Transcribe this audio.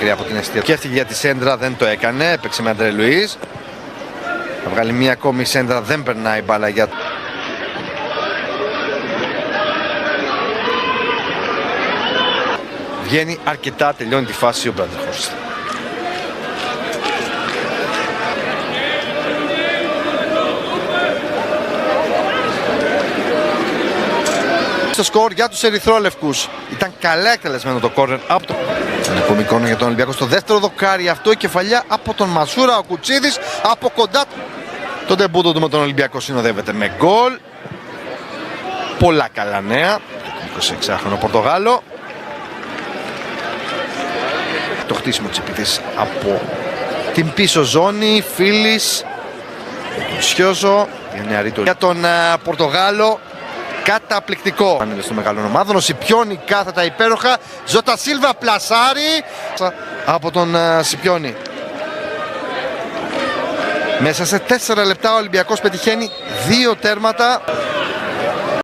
μακριά από την αιστεία. Και έφυγε για τη σέντρα, δεν το έκανε. Έπαιξε με Αντρέ Λουίς. Θα βγάλει μία ακόμη σέντρα, δεν περνάει μπάλα για... Βγαίνει αρκετά, τελειώνει τη φάση ο Μπράντερχορστ. Στο σκορ για τους ερυθρόλευκους. Ήταν καλά εκτελεσμένο το κόρνερ από το... Τον επόμενο εικόνα για τον Ολυμπιακό στο δεύτερο δοκάρι. Αυτό η κεφαλιά από τον Μασούρα. Ο Κουτσίδης από κοντά. Το ντεμπούτο του με τον Ολυμπιακό συνοδεύεται με γκολ. Πολλά καλά νέα. 26χρονο Πορτογάλο. Το χτίσιμο της επίθεσης από την πίσω ζώνη. Φίλης. Σιώζο. Για τον Πορτογάλο. Καταπληκτικό. Πάνε στο μεγάλο ομάδων. Ο Σιπιόνι κάθετα υπέροχα. Ζώτα Σίλβα πλασάρι από τον Σιπιόνι. Μέσα σε 4 λεπτά ο Ολυμπιακός πετυχαίνει 2 τέρματα.